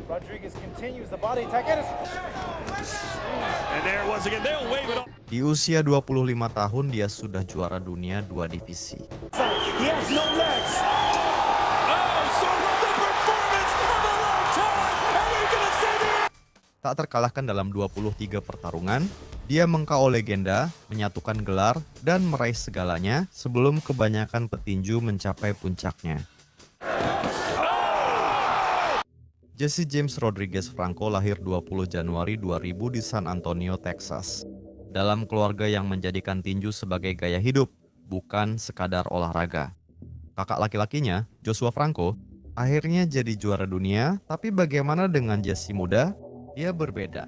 Rodriguez continues the body attack. And there it was again. They'll wave it off. Di usia 25 tahun dia sudah juara dunia 2 divisi. He has no legs. Tak terkalahkan dalam 23 pertarungan, dia meng-KO legenda, menyatukan gelar, dan meraih segalanya sebelum kebanyakan petinju mencapai puncaknya. Jesse James Rodriguez Franco lahir 20 Januari 2000 di San Antonio, Texas. Dalam keluarga yang menjadikan tinju sebagai gaya hidup, bukan sekadar olahraga. Kakak laki-lakinya, Joshua Franco, akhirnya jadi juara dunia, tapi bagaimana dengan Jesse muda? Dia berbeda.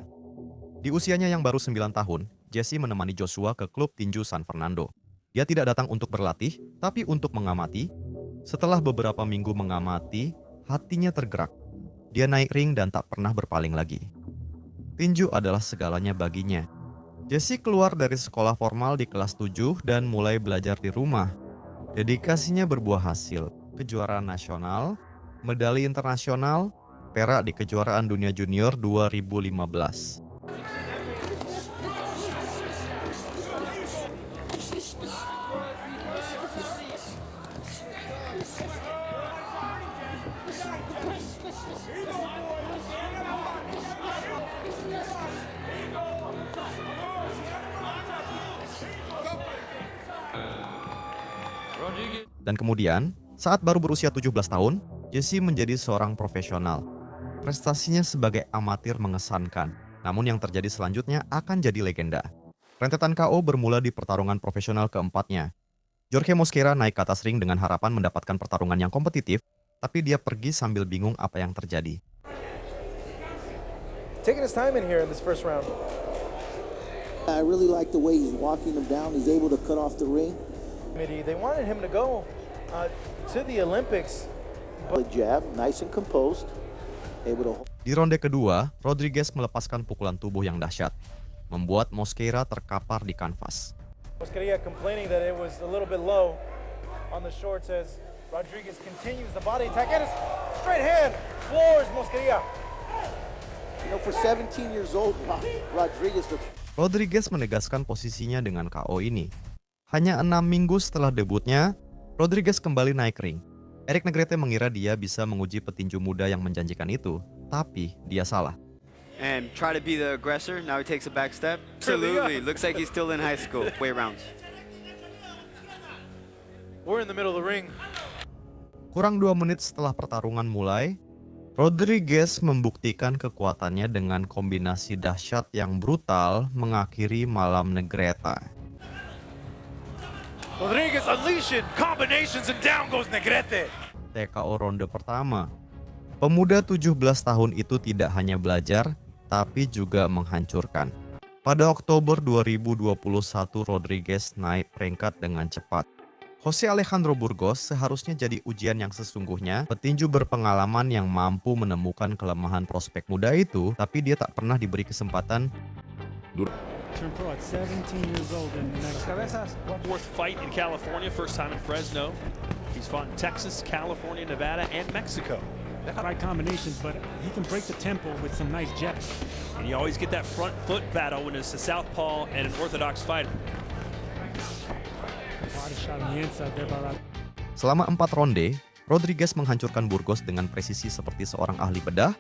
Di usianya yang baru 9 tahun, Jesse menemani Joshua ke klub tinju San Fernando. Dia tidak datang untuk berlatih, tapi untuk mengamati. Setelah beberapa minggu mengamati, hatinya tergerak. Dia naik ring dan tak pernah berpaling lagi. Tinju adalah segalanya baginya. Jesse keluar dari sekolah formal di kelas 7 dan mulai belajar di rumah. Dedikasinya berbuah hasil, kejuaraan nasional, medali internasional, perak di kejuaraan dunia junior 2015. Dan kemudian, saat baru berusia 17 tahun, Jesse menjadi seorang profesional. Prestasinya sebagai amatir mengesankan, namun yang terjadi selanjutnya akan jadi legenda. Rentetan KO bermula di pertarungan profesional keempatnya. Jorge Mosquera naik ke atas ring dengan harapan mendapatkan pertarungan yang kompetitif, tapi dia pergi sambil bingung apa yang terjadi. taking his time in here in this first round. I really like the way he's walking him down. He's able to cut off the ring. They wanted him to go to the Olympics. Jab, nice and composed. Able to... Di ronde kedua, Rodriguez melepaskan pukulan tubuh yang dahsyat, membuat Mosquera terkapar di kanvas. Mosquera complaining that it was a little bit low on the shorts as Rodriguez continues the body attack and a straight hand floors Mosquera. You know, for 17 years old, Rodriguez menegaskan posisinya dengan KO ini. Hanya 6 minggu setelah debutnya, Rodriguez kembali naik ring. Eric Negrete mengira dia bisa menguji petinju muda yang menjanjikan itu, tapi dia salah. And try to be the aggressor. Now he takes a back step. Absolutely. Looks like he's still in high school. Way rounds. We're in the middle of the ring. Kurang 2 menit setelah pertarungan mulai, Rodriguez membuktikan kekuatannya dengan kombinasi dahsyat yang brutal mengakhiri malam Negrete. Rodriguez unleashing combinations and down goes Negrete. TKO ronde pertama. Pemuda 17 tahun itu tidak hanya belajar, tapi juga menghancurkan. Pada Oktober 2021, Rodriguez naik peringkat dengan cepat. Jose Alejandro Burgos seharusnya jadi ujian yang sesungguhnya, petinju berpengalaman yang mampu menemukan kelemahan prospek muda itu, tapi dia tak pernah diberi kesempatan. Turned pro at 17 years old in Mexico. Fourth fight in California, first time in Fresno. He's fought in Texas, California, Nevada, and Mexico. Right combinations, but he can break the tempo with some nice jabs. And you always get that front foot battle when it's a southpaw and an orthodox fighter. Body shot on the inside there by Rodriguez. Selama 4 ronde, Rodriguez menghancurkan Burgos dengan presisi seperti seorang ahli bedah,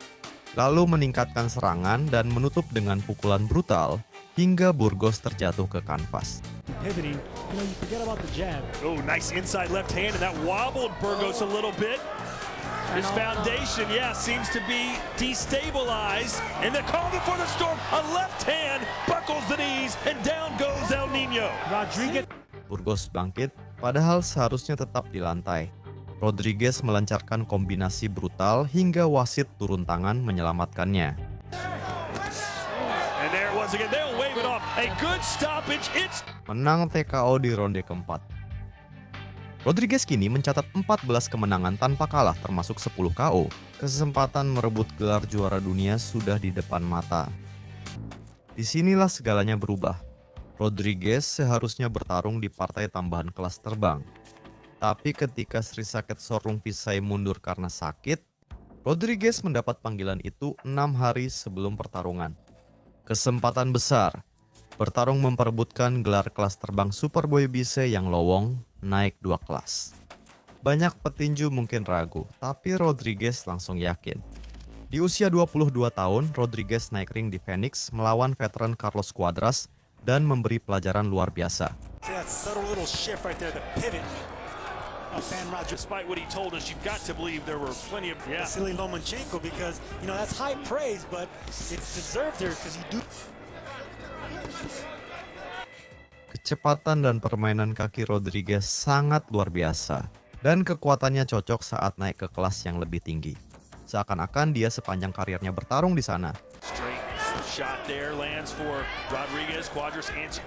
lalu meningkatkan serangan dan menutup dengan pukulan brutal hingga Burgos terjatuh ke kanvas. Pivoting, you know, you forget about the jab. Oh, nice inside left hand, and that wobbled Burgos a little bit. His foundation, seems to be destabilized. And the calm before the storm, a left hand buckles the knees, and down goes El Nino. Rodriguez. Burgos bangkit, padahal seharusnya tetap di lantai. Rodriguez melancarkan kombinasi brutal hingga wasit turun tangan menyelamatkannya. And there it was again. They'll wave it off. A good stoppage. It's Menang TKO di ronde keempat. Rodriguez kini mencatat 14 kemenangan tanpa kalah termasuk 10 KO. Kesempatan merebut gelar juara dunia sudah di depan mata. Disinilah segalanya berubah. Rodriguez seharusnya bertarung di partai tambahan kelas terbang. Tapi ketika Srisaket Sorung Visai mundur karena sakit, Rodriguez mendapat panggilan itu 6 hari sebelum pertarungan. Kesempatan besar, bertarung memperebutkan gelar kelas terbang Super WBC yang lowong naik 2 kelas. Banyak petinju mungkin ragu, tapi Rodriguez langsung yakin. Di usia 22 tahun, Rodriguez naik ring di Phoenix melawan veteran Carlos Cuadras dan memberi pelajaran luar biasa. Despite what he told us, you've got to believe there were plenty of Vasily Lomachenko, because that's high praise, but it's deserved here because you do. Kecepatan dan permainan kaki Rodriguez sangat luar biasa dan kekuatannya cocok saat naik ke kelas yang lebih tinggi. Seakan-akan dia sepanjang karirnya bertarung di sana. Straight shot there lands for Rodriguez. Cuadras answer.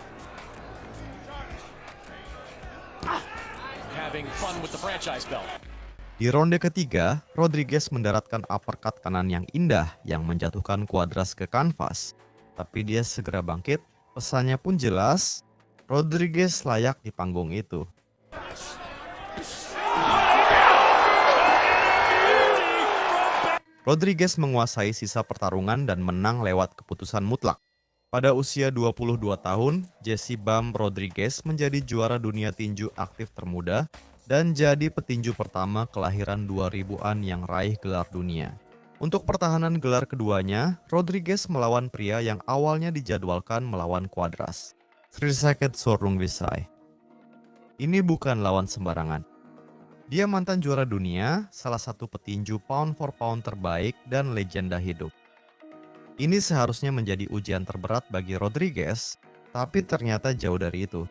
Having fun with the franchise belt. Di ronde ketiga, Rodriguez mendaratkan uppercut kanan yang indah yang menjatuhkan Cuadras ke kanvas. Tapi dia segera bangkit, pesannya pun jelas, Rodriguez layak di panggung itu. Rodriguez menguasai sisa pertarungan dan menang lewat keputusan mutlak. Pada usia 22 tahun, Jesse Bam Rodriguez menjadi juara dunia tinju aktif termuda dan jadi petinju pertama kelahiran 2000-an yang raih gelar dunia. Untuk pertahanan gelar keduanya, Rodriguez melawan pria yang awalnya dijadwalkan melawan Cuadras, Srisaket Sordungvisai. Ini bukan lawan sembarangan. Dia mantan juara dunia, salah satu petinju pound for pound terbaik dan legenda hidup. Ini seharusnya menjadi ujian terberat bagi Rodriguez, tapi ternyata jauh dari itu.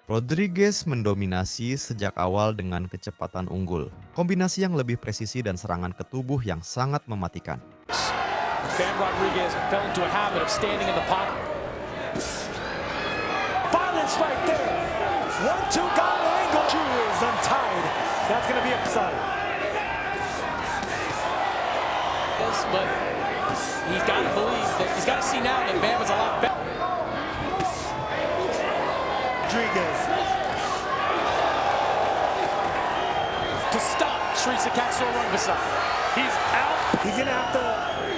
Rodriguez mendominasi sejak awal dengan kecepatan unggul, kombinasi yang lebih presisi dan serangan ke tubuh yang sangat mematikan. Bam Rodriguez fell into a habit of standing in the pocket. Violence right there. 1-2 got an angle. She is untied. That's going to be upside. Yes, but he's got to believe that he's got to see now that Bam is a lot better. Rodriguez To stop Srisaket Sordungvisai. He's out. He's going to have to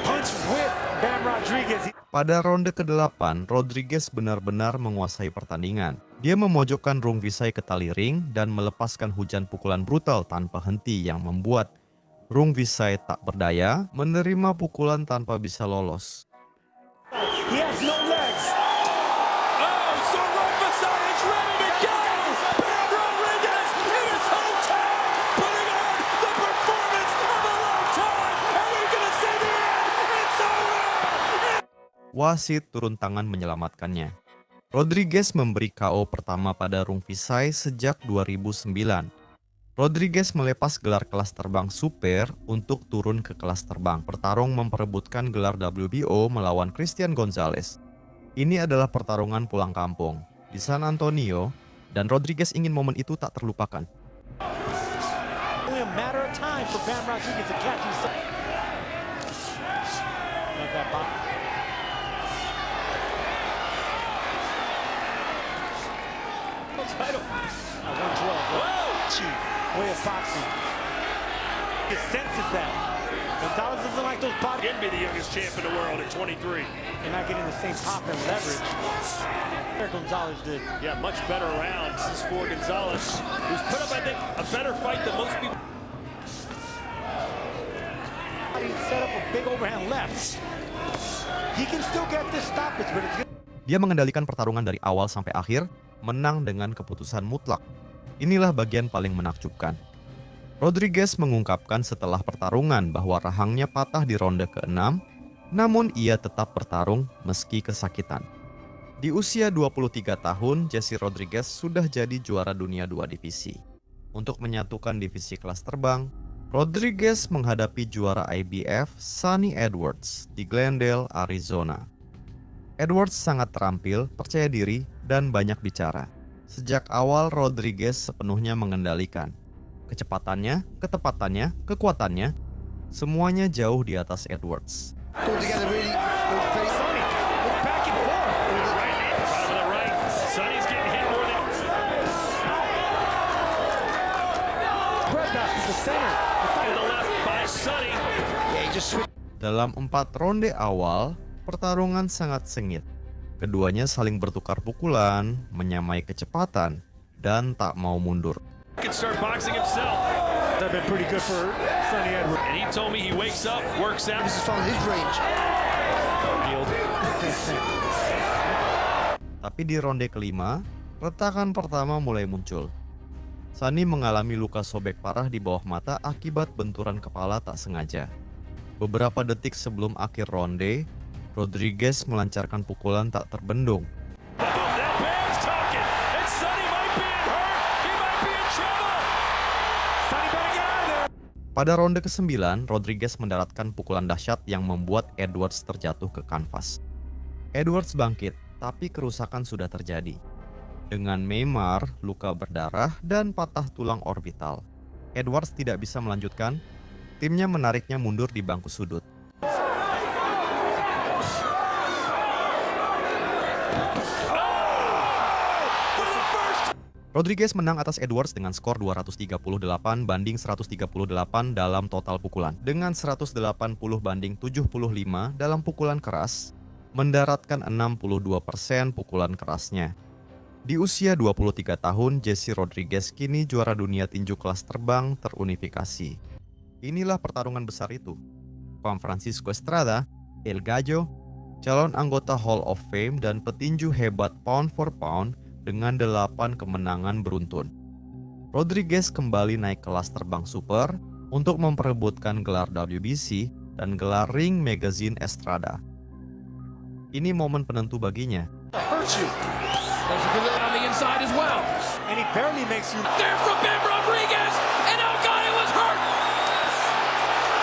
punch with Bam Rodriguez. Pada ronde ke-8, Rodriguez benar-benar menguasai pertandingan. Dia memojokkan Rungvisai ke tali ring dan melepaskan hujan pukulan brutal tanpa henti yang membuat Rungvisai tak berdaya menerima pukulan tanpa bisa lolos. He has no legs. Oh, Sordungvisai is ready to go. Bam Rodriguez in his hometown, putting on the performance of a lifetime. Are we going to see the end? It's over. Wasit turun tangan menyelamatkannya. Rodriguez memberi KO pertama pada Rungvisai sejak 2009. Rodriguez melepas gelar kelas terbang super untuk turun ke kelas terbang. Bertarung memperebutkan gelar WBO melawan Christian Gonzalez. Ini adalah pertarungan pulang kampung di San Antonio dan Rodriguez ingin momen itu tak terlupakan. Only a matter of time for Bam Rodriguez to catch himself. Title. 112. Way of boxing. He senses that. Gonzalez doesn't like those body. Can be the youngest champ in the world at 23. They're not getting the same pop and leverage that Gonzalez did. Yeah, much better rounds. This is for Gonzalez, who's put up, I think, a better fight than most people. He set up a big overhand left. He can still get this stoppage, but it's good. Dia mengendalikan pertarungan dari awal sampai akhir, menang dengan keputusan mutlak. Inilah bagian paling menakjubkan. Rodriguez mengungkapkan setelah pertarungan bahwa rahangnya patah di ronde ke-6, namun ia tetap bertarung meski kesakitan. Di usia 23 tahun, Jesse Rodriguez sudah jadi juara dunia 2 divisi. Untuk menyatukan divisi kelas terbang, Rodriguez menghadapi juara IBF Sunny Edwards di Glendale, Arizona. Edwards sangat terampil, percaya diri, dan banyak bicara. Sejak awal Rodriguez sepenuhnya mengendalikan. Kecepatannya, ketepatannya, kekuatannya, semuanya jauh di atas Edwards. Sonny. Dalam 4 ronde awal, pertarungan sangat sengit. Keduanya saling bertukar pukulan, menyamai kecepatan, dan tak mau mundur. Can start boxing himself. That's been pretty good for Sonny Edwards. And he told me he wakes up, works out. This is from his range. Tapi di ronde kelima, retakan pertama mulai muncul. Sonny mengalami luka sobek parah di bawah mata akibat benturan kepala tak sengaja. Beberapa detik sebelum akhir ronde, Rodriguez melancarkan pukulan tak terbendung. Pada ronde ke-9, Rodriguez mendaratkan pukulan dahsyat yang membuat Edwards terjatuh ke kanvas. Edwards bangkit, tapi kerusakan sudah terjadi. Dengan memar, luka berdarah, dan patah tulang orbital. Edwards tidak bisa melanjutkan, timnya menariknya mundur di bangku sudut. Rodriguez menang atas Edwards dengan skor 238 banding 138 dalam total pukulan. Dengan 180 banding 75 dalam pukulan keras, mendaratkan 62% pukulan kerasnya. Di usia 23 tahun, Jesse Rodriguez kini juara dunia tinju kelas terbang terunifikasi. Inilah pertarungan besar itu. Juan Francisco Estrada, El Gallo, calon anggota Hall of Fame dan petinju hebat pound for pound dengan 8 kemenangan beruntun. Rodriguez kembali naik kelas terbang super untuk memperebutkan gelar WBC dan gelar Ring Magazine Estrada. Ini momen penentu baginya. There's a good look on the inside as well. And he barely makes you. There from Ben Rodriguez, and now Gallo is hurt.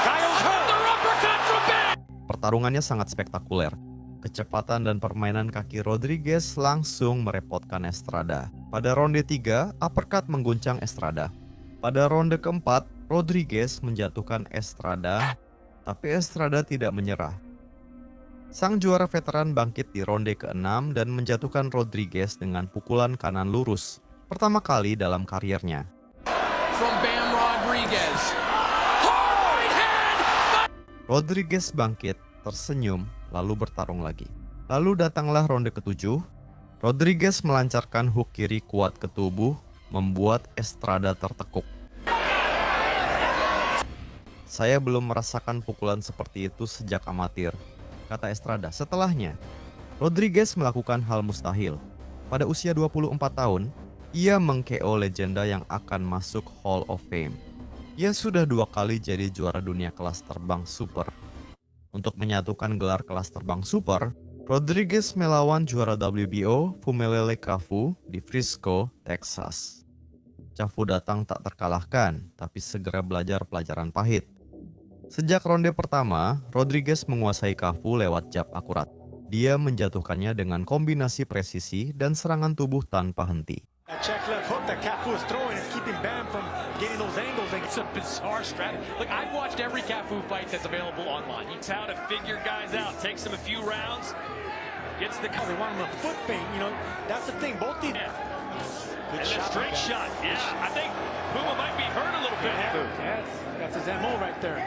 Gallo's hurt. The uppercut from Ben. Pertarungannya sangat spektakuler. Kecepatan dan permainan kaki Rodriguez langsung merepotkan Estrada. Pada ronde 3, uppercut mengguncang Estrada. Pada ronde keempat, Rodriguez menjatuhkan Estrada, tapi Estrada tidak menyerah. Sang juara veteran bangkit di ronde ke-6 dan menjatuhkan Rodriguez dengan pukulan kanan lurus, pertama kali dalam karirnya. From Bam Rodriguez. Hard right hand. Rodriguez bangkit, tersenyum, lalu bertarung lagi. Lalu datanglah ronde ke-7. Rodriguez melancarkan hook kiri kuat ke tubuh, membuat Estrada tertekuk. Saya belum merasakan pukulan seperti itu sejak amatir, kata Estrada. Setelahnya, Rodriguez melakukan hal mustahil. Pada usia 24 tahun, ia meng-KO legenda yang akan masuk Hall of Fame. Ia sudah 2 kali jadi juara dunia kelas terbang super. Untuk menyatukan gelar kelas terbang super, Rodriguez melawan juara WBO Fumelele Cafu di Frisco, Texas. Cafu datang tak terkalahkan, tapi segera belajar pelajaran pahit. Sejak ronde pertama, Rodriguez menguasai Cafu lewat jab akurat. Dia menjatuhkannya dengan kombinasi presisi dan serangan tubuh tanpa henti. That check left hook that Cafu is throwing is keeping Bam from getting those angles. It's a bizarre strategy. Look, I've watched every Cafu fight that's available online. He's how to figure guys out. Takes him a few rounds. Gets the They want him a foot feint. You know, that's the thing. Both these. Yeah. Good And a shot straight by Bam. shot. Yeah, I think Puma might be hurt a little bit. Yes, that's his MO right there.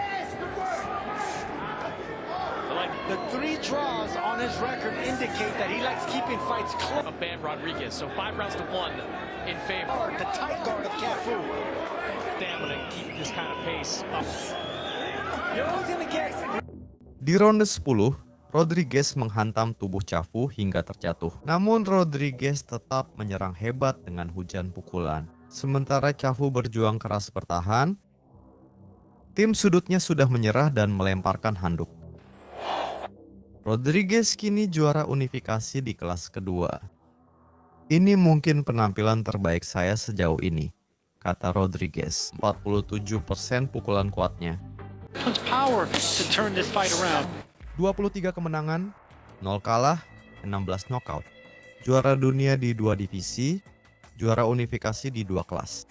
Like The 3 draws on his record indicate that he likes keeping fights close. a Bam Rodriguez. So 5 rounds to 1 in favor. The tight guard of Cafu. Damn, to keep this kind of pace up. You're always gonna get. Di ronde 10, Rodriguez menghantam tubuh Cafu hingga terjatuh. Namun Rodriguez tetap menyerang hebat dengan hujan pukulan. Sementara Cafu berjuang keras bertahan, tim sudutnya sudah menyerah dan melemparkan handuk. Rodriguez kini juara unifikasi di kelas kedua. Ini mungkin penampilan terbaik saya sejauh ini, kata Rodriguez. 47% pukulan kuatnya. Power to turn this fight around. 23 kemenangan, 0 kalah, 16 knockout. Juara dunia di 2 divisi, juara unifikasi di 2 kelas.